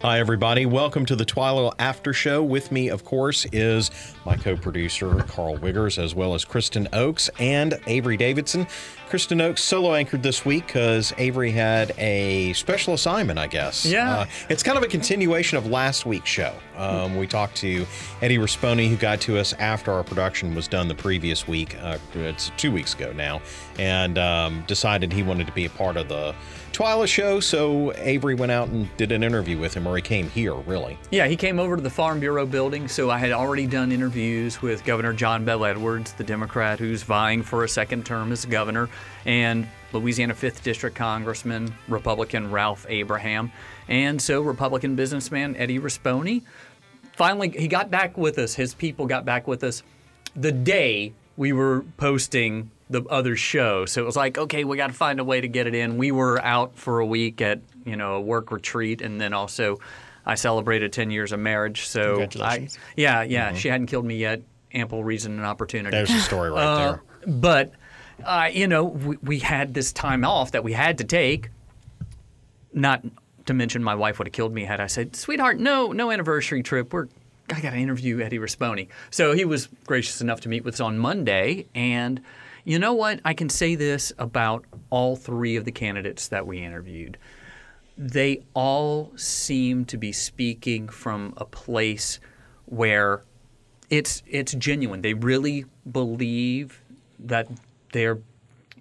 Hi, everybody. Welcome to the TWILA Aftershow. With me, of course, is my co-producer, Carl Wiggers, as well as Kristen Oakes and Avery Davidson. Kristen Oakes solo anchored this week because Avery had a special assignment, I guess. Yeah. It's kind of a continuation of last week's show. We talked to Eddie Risponi, who got to us after our production was done the previous week. It's 2 weeks ago now, and decided he wanted to be a part of the TWILA show, so Avery went out and did an interview with him, or he came here, really. Yeah, he came over to the Farm Bureau building, so I had already done interviews with Governor John Bel Edwards, the Democrat who's vying for a second term as governor, and Louisiana 5th District Congressman, Republican Ralph Abraham, and so Republican businessman Eddie Risponi. Finally, he got back with us. His people got back with us the day we were posting the other show. So it was like, okay, we got to find a way to get it in. We were out for a week at, a work retreat, and then also I celebrated 10 years of marriage. So congratulations. She hadn't killed me yet. Ample reason and opportunity. There's the story right there. But, we had this time off that we had to take. Not to mention my wife would have killed me had I said, sweetheart, no anniversary trip. I got to interview Eddie Risponi. So he was gracious enough to meet with us on Monday. And you know what? I can say this about all three of the candidates that we interviewed. They all seem to be speaking from a place where it's genuine. They really believe that they're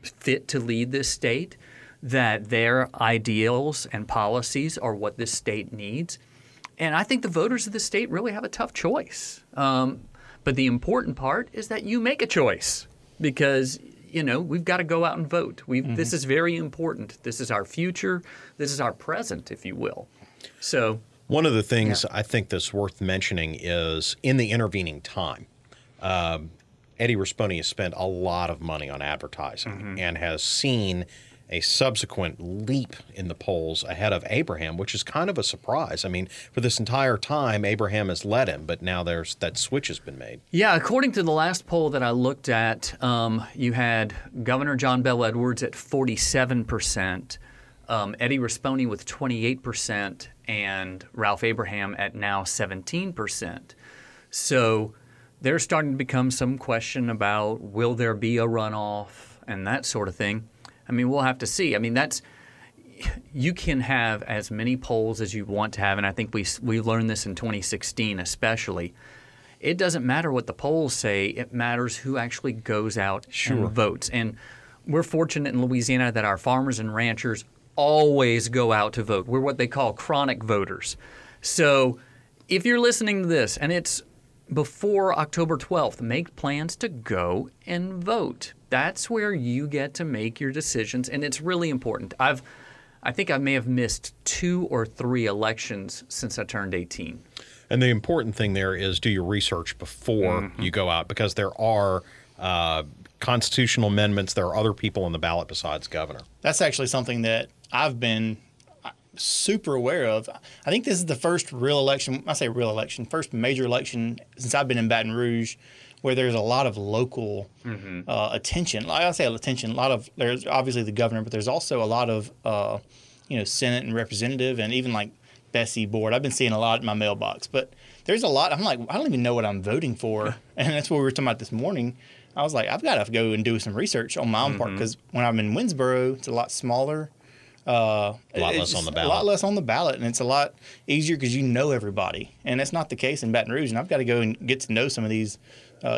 fit to lead this state, that their ideals and policies are what this state needs. And I think the voters of the state really have a tough choice. But the important part is that you make a choice because, we've got to go out and vote. This is very important. This is our future. This is our present, if you will. So one of the things I think that's worth mentioning is in the intervening time, Eddie Risponi has spent a lot of money on advertising and has seen a subsequent leap in the polls ahead of Abraham, which is kind of a surprise. I mean, for this entire time, Abraham has led him, but now that switch has been made. Yeah, according to the last poll that I looked at, you had Governor John Bel Edwards at 47%, Eddie Risponi with 28%, and Ralph Abraham at now 17%. So there's starting to become some question about will there be a runoff and that sort of thing. I mean, we'll have to see. I mean, you can have as many polls as you want to have, and I think we learned this in 2016 especially. It doesn't matter what the polls say. It matters who actually goes out and votes. And we're fortunate in Louisiana that our farmers and ranchers always go out to vote. We're what they call chronic voters. So if you're listening to this and it's before October 12th, make plans to go and vote. That's where you get to make your decisions, and it's really important. I think I may have missed 2 or 3 elections since I turned 18. And the important thing there is do your research before you go out, because there are constitutional amendments. There are other people on the ballot besides governor. That's actually something that I've been super aware of. I think this is the first real election, I say real election, first major election since I've been in Baton Rouge where there's a lot of local attention. Like I say attention, there's obviously the governor, but there's also a lot of, Senate and representative and even like Bessie Board. I've been seeing a lot in my mailbox, but there's a lot. I'm like, I don't even know what I'm voting for. And that's what we were talking about this morning. I was like, I've got to go and do some research on my own part because when I'm in Winsboro, it's a lot smaller. A lot less on the ballot. A lot less on the ballot, and it's a lot easier because you know everybody. And that's not the case in Baton Rouge. And I've got to go and get to know some of these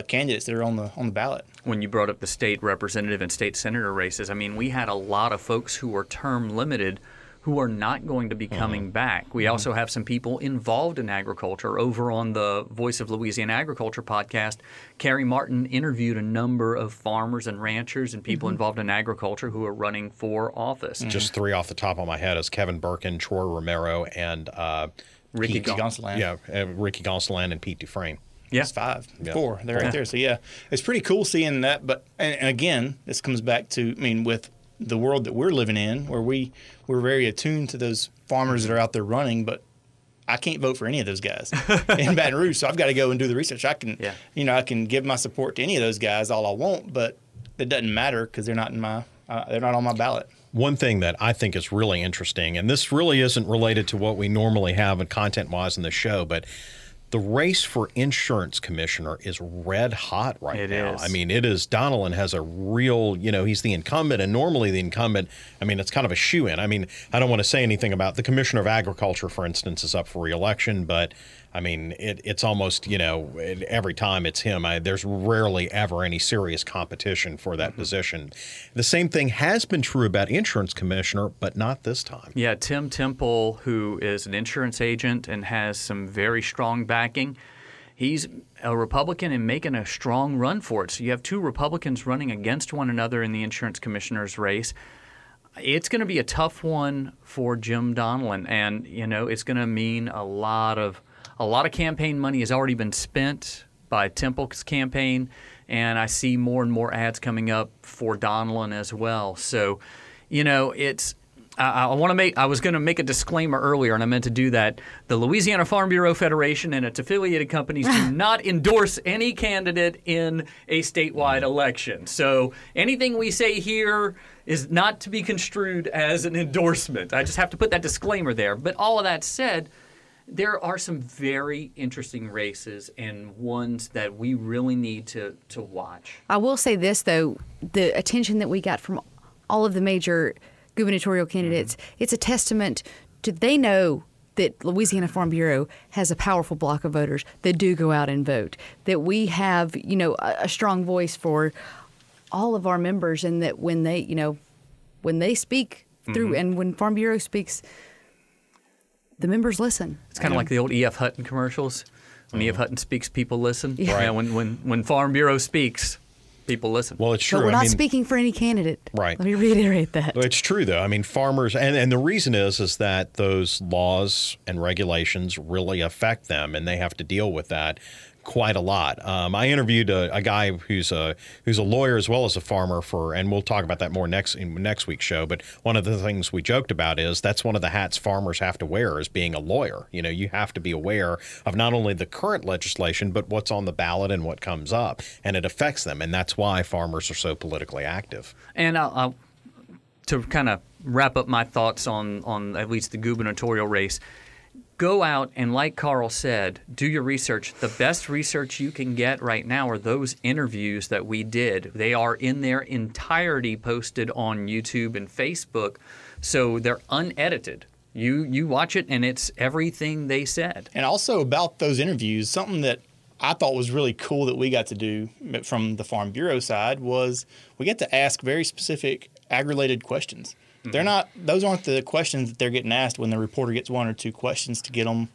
candidates that are on the ballot. When you brought up the state representative and state senator races, I mean, we had a lot of folks who were term limited who are not going to be coming back. We also have some people involved in agriculture. Over on the Voice of Louisiana Agriculture podcast, Carrie Martin interviewed a number of farmers and ranchers and people involved in agriculture who are running for office. Just 3 off the top of my head is Kevin Birkin, Troy Romero, and Ricky Gonsalan. Yeah, Ricky Gonsalan and Pete Dufresne. Yeah. It's 5, 4. They're right there. So, yeah, it's pretty cool seeing that. But and again, this comes back to, with the world that we're living in, where we're very attuned to those farmers that are out there running, but I can't vote for any of those guys in Baton Rouge, so I've got to go and do the research. I can, I can give my support to any of those guys all I want, but it doesn't matter because they're not on my ballot. One thing that I think is really interesting, and this really isn't related to what we normally have content-wise in the show, but the race for insurance commissioner is red hot right now. Is. I mean, it is. Donilon has a real, he's the incumbent, and normally the incumbent, I mean, it's kind of a shoo-in. I mean, I don't want to say anything about the commissioner of agriculture, for instance, is up for re-election, but I mean, it's almost, every time it's him. There's rarely ever any serious competition for that position. The same thing has been true about insurance commissioner, but not this time. Yeah, Tim Temple, who is an insurance agent and has some very strong backing, he's a Republican and making a strong run for it. So you have two Republicans running against one another in the insurance commissioner's race. It's going to be a tough one for Jim Donilon, and it's going to mean a lot of campaign money has already been spent by Temple's campaign, and I see more and more ads coming up for Donilon as well. So, it's I was going to make a disclaimer earlier, and I meant to do that. The Louisiana Farm Bureau Federation and its affiliated companies do not endorse any candidate in a statewide election. So anything we say here is not to be construed as an endorsement. I just have to put that disclaimer there. But all of that said, there are some very interesting races and ones that we really need to watch. I will say this, though, the attention that we got from all of the major gubernatorial candidates, it's a testament to they know that Louisiana Farm Bureau has a powerful block of voters that do go out and vote, that we have, a strong voice for all of our members, and that when they speak through and when Farm Bureau speaks, the members listen. It's kind of like the old E.F. Hutton commercials. When E.F. Hutton speaks, people listen. Yeah. Yeah, when Farm Bureau speaks, people listen. Well, it's true. But we're not speaking for any candidate. Right. Let me reiterate that. It's true, though. I mean, farmers, and the reason is that those laws and regulations really affect them, and they have to deal with that quite a lot. I interviewed a guy who's a lawyer as well as a farmer and we'll talk about that more in next week's show. But one of the things we joked about is that's one of the hats farmers have to wear is being a lawyer. You have to be aware of not only the current legislation, but what's on the ballot and what comes up, and it affects them. And that's why farmers are so politically active. And I'll to kind of wrap up my thoughts on at least the gubernatorial race. Go out and, like Carl said, do your research. The best research you can get right now are those interviews that we did. They are in their entirety posted on YouTube and Facebook, so they're unedited. You watch it, and it's everything they said. And also about those interviews, something that I thought was really cool that we got to do from the Farm Bureau side was we get to ask very specific ag-related questions. Those aren't the questions that they're getting asked when the reporter gets one or two questions to get them,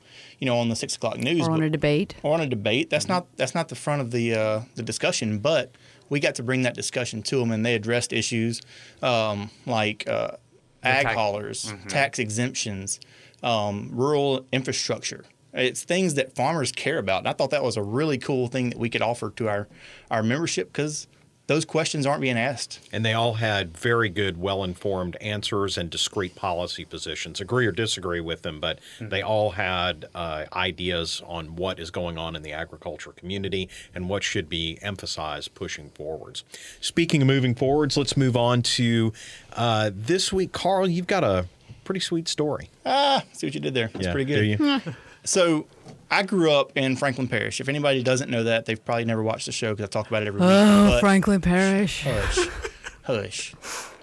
on the 6 o'clock news. Or on a debate. Or on a debate. That's not the front of the discussion, but we got to bring that discussion to them, and they addressed issues like ag haulers, tax exemptions, rural infrastructure. It's things that farmers care about. And I thought that was a really cool thing that we could offer to our membership because those questions aren't being asked. And they all had very good, well-informed answers and discrete policy positions. Agree or disagree with them, but they all had ideas on what is going on in the agriculture community and what should be emphasized pushing forwards. Speaking of moving forwards, let's move on to this week. Carl, you've got a pretty sweet story. See what you did there. That's pretty good. Do you? So I grew up in Franklin Parish. If anybody doesn't know that, they've probably never watched the show because I talk about it every week. Oh, Franklin Parish. Hush. Hush.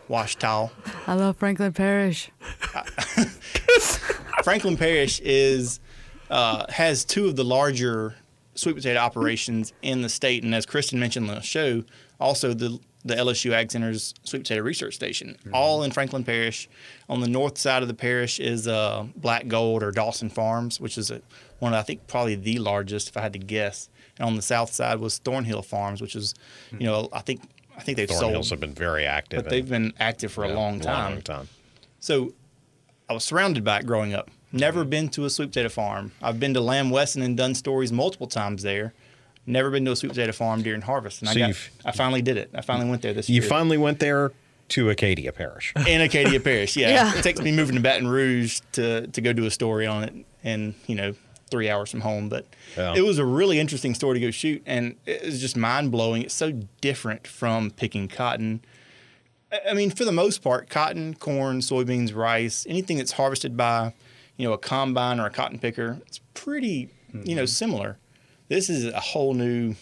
Wash towel. I love Franklin Parish. Franklin Parish has two of the larger sweet potato operations in the state. And as Kristen mentioned on the show, also the LSU Ag Center's Sweet Potato Research Station, all in Franklin Parish. On the north side of the parish is Black Gold or Dawson Farms, which is one of, I think, probably the largest, if I had to guess. And on the south side was Thornhill Farms, which is, I think they've sold. Thornhills have been very active. But they've been active for a long time. So I was surrounded by it growing up. Never been to a sweet potato farm. I've been to Lamb Weston and done stories multiple times there. Never been to a sweet potato farm during harvest. And I finally did it. I finally went there this year. You finally went there to Acadia Parish. In Acadia Parish, yeah. It takes me moving to Baton Rouge to go do a story on it and, 3 hours from home. But it was a really interesting story to go shoot, and it was just mind-blowing. It's so different from picking cotton. I mean, for the most part, cotton, corn, soybeans, rice, anything that's harvested by, a combine or a cotton picker, it's pretty, similar. This is a whole new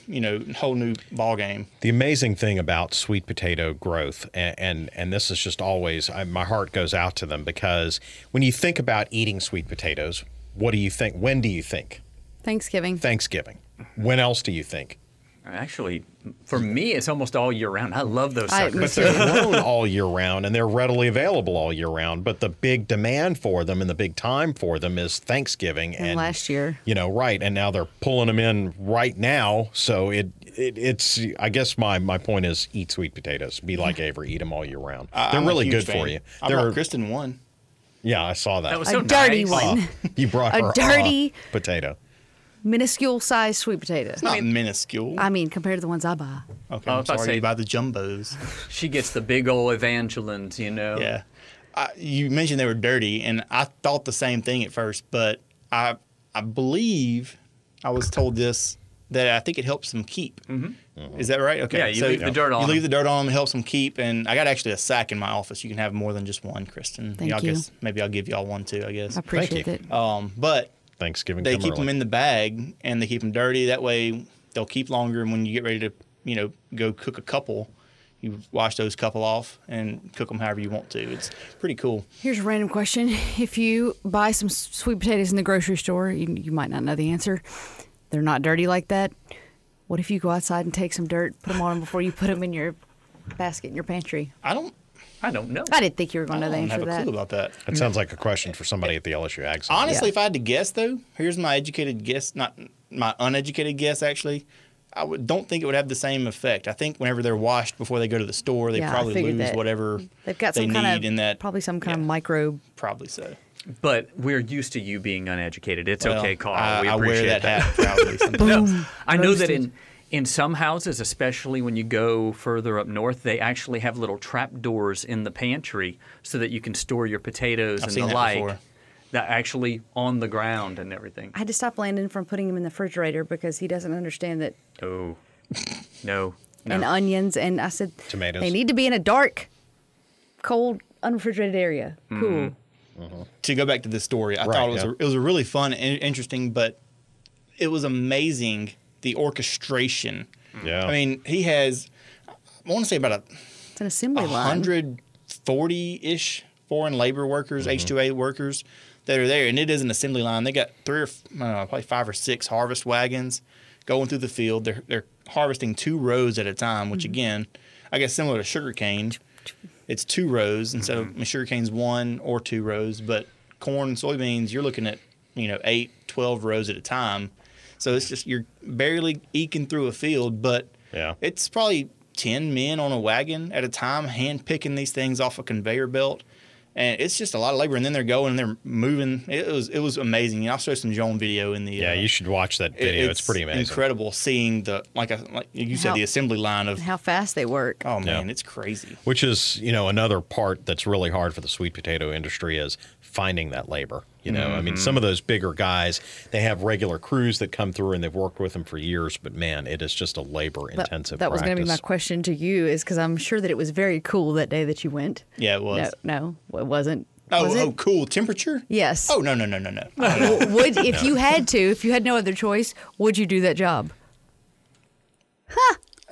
ball game. The amazing thing about sweet potato growth, and this is just always, my heart goes out to them, because when you think about eating sweet potatoes, what do you think? When do you think? Thanksgiving. Thanksgiving. When else do you think? Actually, for me, it's almost all year round. I love those I- suckers. But they're grown all year round, and they're readily available all year round. But the big demand for them and the big time for them is Thanksgiving. And last year. Right. And now they're pulling them in right now. So it's, I guess my point is, eat sweet potatoes. Be like Avery. Eat them all year round. They're I'm a really huge good fan. for you. I brought Kristen one. Yeah, I saw that. That was A so dirty nice. one. You brought A her dirty- potato. Minuscule sized sweet potato. Not minuscule. I mean, compared to the ones I buy. Okay, I I'm was about to sorry say- you buy the jumbos. She gets the big old Evangelines, Yeah. You mentioned they were dirty, and I thought the same thing at first, but I believe I was told this, that I think it helps them keep. Mm-hmm. Is that right? Okay. Yeah, you leave the dirt on You them. leave the dirt on them, it helps them keep, and I got actually a sack in my office. You can have more than just one, Kristen. Thank I you. guess maybe I'll give y'all one too, I guess. I appreciate you. it. But Thanksgiving. they come keep early. them in the bag, and they keep them dirty. That way they'll keep longer, and when you get ready to, go cook a couple, you wash those couple off and cook them however you want to. It's pretty cool. Here's a random question. If you buy some sweet potatoes in the grocery store, you might not know the answer. They're not dirty like that. What if you go outside and take some dirt, put them on them before you put them in your basket in your pantry? I don't know. I didn't think you were going to know the I don't answer have to a that. clue about that. That sounds like a question for somebody at the LSU Ag Center. Honestly, Yeah. if I had to guess, though, here's my educated guess, not my uneducated guess, actually. Don't think it would have the same effect. I think whenever they're washed before they go to the store, they Yeah, I probably figured lose that. whatever They've got they some need kind in of, that. probably some kind of yeah. microbe. Probably so. But we're used to you being uneducated. It's Well, okay, Carl. We I appreciate wear that hat proudly sometimes. No, I know that Roasted. in some houses, especially when you go further up north, they actually have little trap doors in the pantry so that you can store your potatoes I've and seen the that like. before. That actually on the ground and everything. I had to stop Landon from putting them in the refrigerator because he doesn't understand that. Oh, no. And onions, and I said Tomatoes. they need to be in a dark, cold, unrefrigerated area. Cool. To go back to this story, I Right, thought yeah. it was a really fun and interesting, but it was amazing, the orchestration. Yeah. I mean, he has, I want to say about It's an assembly line. 140-ish foreign labor workers, H-2A workers that are there, and it is an assembly line. They got probably 5 or 6 harvest wagons going through the field. They're harvesting 2 rows at a time, which again, I guess similar to sugarcane. It's 2 rows instead of sugarcane's 1 or 2 rows, but corn and soybeans, you're looking at 8, 12 rows at a time. So it's just you're barely eking through a field, but Yeah. it's probably 10 men on a wagon at a time, hand picking these things off a conveyor belt. And it's just a lot of labor. And then they're going and they're moving. It was amazing. I'll show some Joan video in the. Yeah, you should watch that video. It's pretty amazing. Incredible seeing the like you said, How- the assembly line of. How fast they work. Oh man, Yeah. it's crazy. Which is, another part that's really hard for the sweet potato industry is finding that labor. I mean, some of those bigger guys, they have regular crews that come through and they've worked with them for years, but man, it is just a labor intensive That was going to be my practice. question to you, is because I'm sure that it was very cool that day that you went. Yeah, it was. No, it wasn't. Oh, Was it? oh, cool temperature. Yes. Oh no. Would if you had to, if you had no other choice, would you do that job?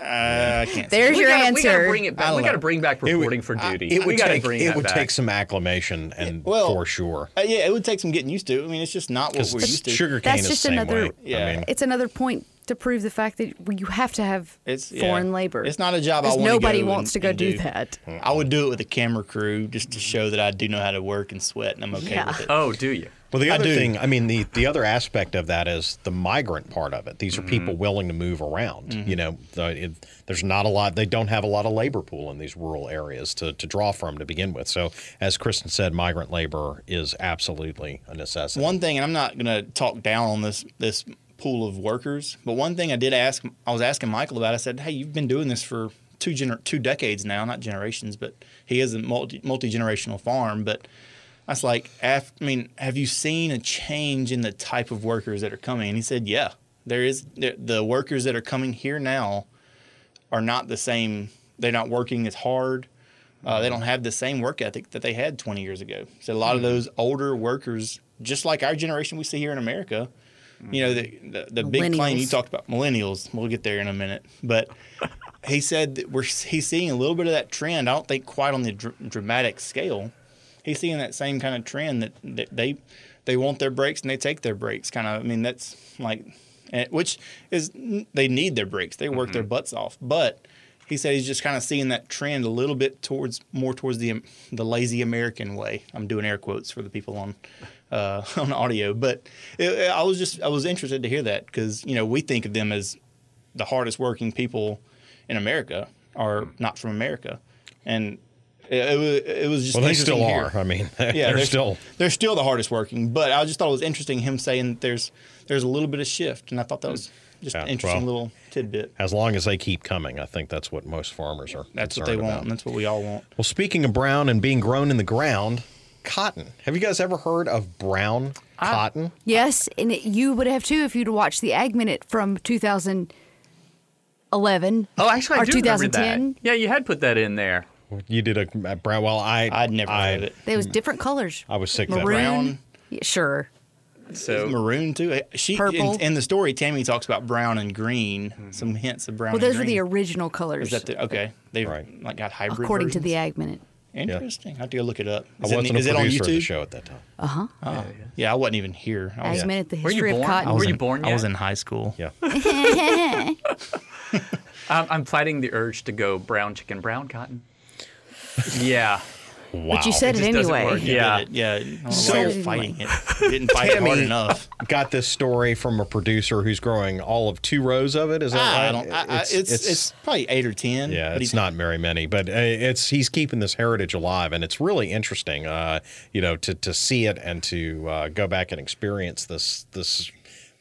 I can't. There's We your gotta answer. bring it back. We got to bring back reporting for duty. It we would got to take, bring it that would back. take some acclimation, and well, for sure. Yeah, it would take some getting used to. I mean, it's just not what Because we're used to. sugarcane That's is just the same another- way. Yeah. I mean, It's another point to prove the fact that you have to have foreign labor. It's not a job I Because want to nobody go wants to go and do that. I would do it with a camera crew just to show that I do know how to work and sweat, and I'm okay Yeah. with it. Oh, do you? well, the I other do. thing, I mean, the other aspect of that is the migrant part of it. These are people willing to move around. There's not a lot. They don't have a lot of labor pool in these rural areas to draw from to begin with. So, as Kristen said, migrant labor is absolutely a necessity. One thing, and I'm not going to talk down on this pool of workers, but one thing I was asking Michael about. I said, "Hey, you've been doing this for 2 decades now, not generations, but he is a multi-generational farm." But I was like, have you seen a change in the type of workers that are coming? And he said, yeah, there is. The workers that are coming here now are not the same. They're not working as hard. They don't have the same work ethic that they had 20 years ago. So a lot of those older workers, just like our generation we see here in America, you know, the big claim you talked about, millennials. We'll get there in a minute. But he said that he's seeing a little bit of that trend. I don't think quite on the dramatic scale. He's seeing that same kind of trend that they want their breaks and they take their breaks. Kind of, I mean, that's like, which is, they need their breaks. They work their butts off. But he said he's just kind of seeing that trend a little bit more towards the lazy American way. I'm doing air quotes for the people on audio, but I was interested to hear that because, you know, we think of them as the hardest working people in America are not from America, and it was just well, they interesting still to hear. are. I mean, yeah, they're still the hardest working. But I just thought it was interesting him saying that there's a little bit of shift, and I thought that was just an interesting little tidbit. As long as they keep coming, I think that's what most farmers are. That's what they want, about. and that's what we all want. Well, speaking of brown and being grown in the ground, cotton. Have you guys ever heard of brown cotton? Yes, and you would have too if you'd watched the Ag Minute from 2011. Oh, actually, I or do remember 2010. that. Yeah, you had put that in there. You did a brown. Well, I'd never heard of it. There was different colors. I was sick of that. Maroon. Brown. Yeah, sure. So Maroon too. Purple. In the story, Tammy talks about brown and green. Some hints of brown. Well, those and were green. the original colors. Is that okay? They Right. like got hybrid. according to the versions? Ag Minute. Interesting. I have to go look it up. I wasn't is a it on producer of the YouTube? show at that time. Yeah, I wasn't even here. I was, Ag Minute, the Were you history of born? cotton. Were you born I yet? was in high school. Yeah. I'm fighting the urge to go brown chicken, brown cotton. Yeah. Wow. But you said it just doesn't anyway. work. You Yeah. did it. Yeah. I don't know So- why you're fighting it. You didn't fight it hard Tammy enough. got this story from a producer who's growing all of 2 rows of it. Is that I right? don't. It's probably 8 or 10. Yeah, but it's not very many, but he's keeping this heritage alive, and it's really interesting, you know, to see it and to go back and experience this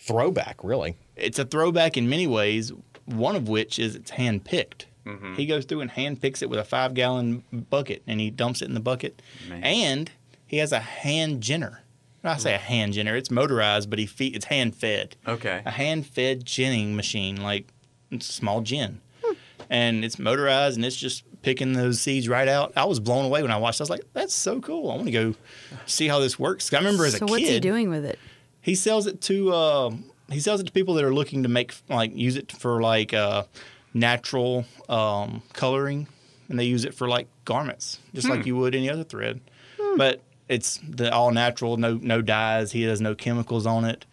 throwback. Really, It's a throwback in many ways. One of which is it's hand picked. He goes through and hand picks it with a 5-gallon bucket, and he dumps it in the bucket. Man. And he has a hand ginner. I say a hand ginner. It's motorized, but it's hand fed. Okay. A hand fed ginning machine, like it's a small gin, and it's motorized, and it's just picking those seeds right out. I was blown away when I watched. I was like, "That's so cool! I want to go see how this works." 'Cause I remember as a So kid, what's he doing with it? he sells it to people that are looking to use it for natural coloring, and they use it for like garments, just like you would any other thread. But it's the all natural, no dyes. He has no chemicals on it.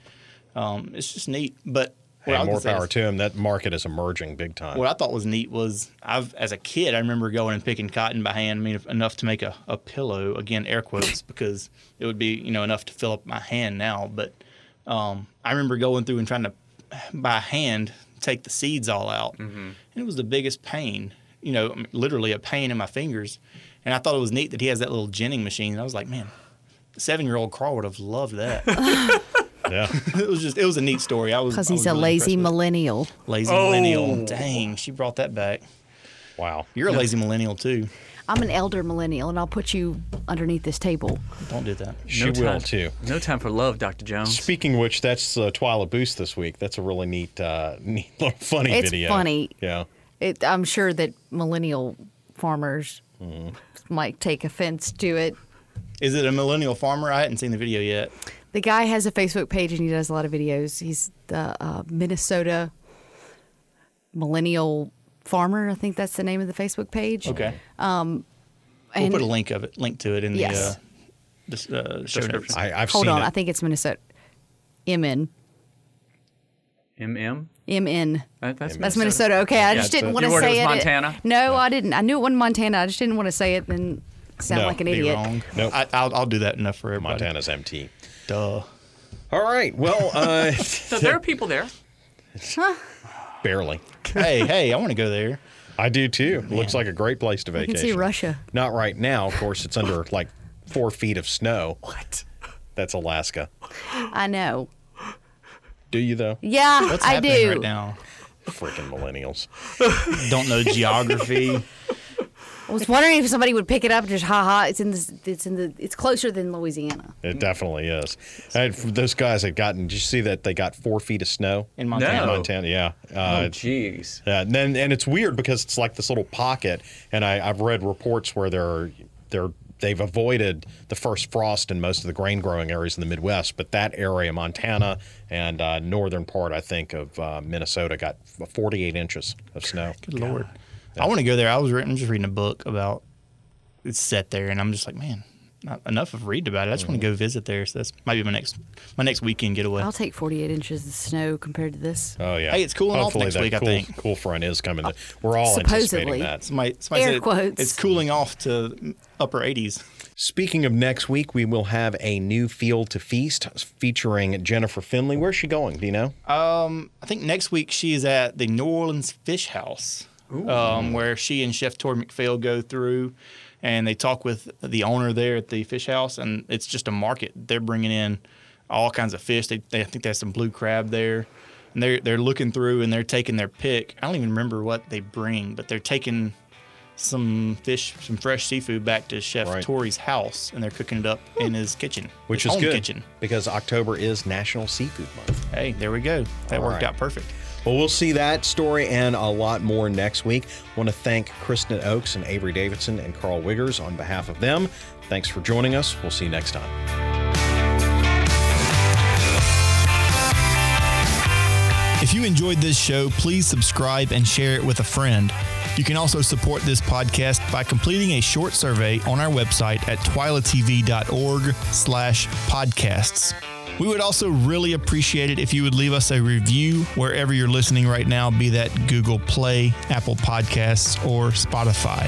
It's just neat. But what I was more gonna say power is- to him. That market is emerging big time. What I thought was neat was as a kid, I remember going and picking cotton by hand. I mean, enough to make a pillow. Again, air quotes, because it would be enough to fill up my hand now. But I remember going through and trying to by hand take the seeds all out, and it was the biggest pain. Literally a pain in my fingers. And I thought it was neat that he has that little ginning machine. And I was like, man, the 7-year-old Carl would have loved that. Yeah. It was a neat story. Because he's a really lazy impressed with it. millennial. Lazy millennial. Dang, she brought that back. Wow. You're a lazy millennial too. I'm an elder millennial, and I'll put you underneath this table. Don't do that. She will too. No time for love, Dr. Jones. Speaking of which, that's TWILA Boost this week. That's a really neat little funny It's video. funny. Yeah. I'm sure that millennial farmers might take offense to it. Is it a millennial farmer? I hadn't seen the video yet. The guy has a Facebook page, and he does a lot of videos. He's the Minnesota Millennial Farmer. I think that's the name of the Facebook page. Okay. And We'll put a link to it in Yes. the show notes. I've hold seen on, it. I think it's Minnesota. MN. MM? MN. That's Minnesota. Okay, I Yeah, just didn't it's want You to were say it it. was Montana? No, I didn't. I knew it wasn't Montana. I just didn't want to say it and sound No, like an Be idiot. wrong. Nope. I'll do that enough for everybody. Montana's MT. Duh. All right. Well, So there are people there. barely. hey, I want to go there. I do too. Looks like a great place to You vacation. can see Russia. Not right now. Of course, it's under like 4 feet of snow. What? That's Alaska. I know. Do you though? Yeah, What's I happening do. right now? Freaking millennials. Don't know geography. I was wondering if somebody would pick it up and just it's closer than Louisiana. It definitely is. Those guys had gotten. Did you see that they got 4 feet of snow In Montana. No. Montana, yeah. Oh, jeez. Yeah, and it's weird because it's like this little pocket, and I've read reports where they've avoided the first frost in most of the grain growing areas in the Midwest, but that area, Montana and northern part, I think, of Minnesota, got 48 inches of snow. Good Lord. I want to go there. I'm just reading a book about it's set there, and I'm just like, man, not enough of reading about it. I just want to go visit there. So that's might be my next weekend getaway. I'll take 48 inches of snow compared to this. Oh yeah. Hey, it's cooling off Hopefully next that week, I think. Cool front is coming. We're all Supposedly. anticipating that. Somebody Air said quotes. it's cooling off to upper 80s. Speaking of next week, we will have a new Field to Feast featuring Jennifer Finley. Where's she going? Do you know? I think next week she is at the New Orleans Fish House, where she and Chef Tori McPhail go through, and they talk with the owner there at the fish house, and it's just a market. They're bringing in all kinds of fish. I think they have some blue crab there, and they're looking through and they're taking their pick. I don't even remember what they bring, but they're taking some fish, some fresh seafood back to Chef Tori's house, and they're cooking it up in his kitchen, Which his is home good kitchen. because October is National Seafood Month. Hey, there we go. That All worked right. out perfect. Well, we'll see that story and a lot more next week. I want to thank Kristen Oakes and Avery Davidson and Carl Wiggers on behalf of them. Thanks for joining us. We'll see you next time. If you enjoyed this show, please subscribe and share it with a friend. You can also support this podcast by completing a short survey on our website at twilatv.org/podcasts. We would also really appreciate it if you would leave us a review wherever you're listening right now, be that Google Play, Apple Podcasts, or Spotify.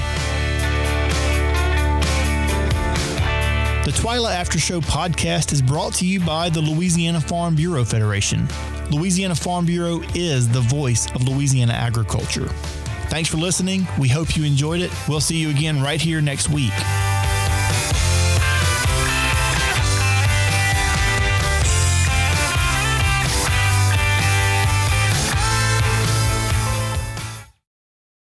The TWILA Aftershow podcast is brought to you by the Louisiana Farm Bureau Federation. Louisiana Farm Bureau is the voice of Louisiana agriculture. Thanks for listening. We hope you enjoyed it. We'll see you again right here next week.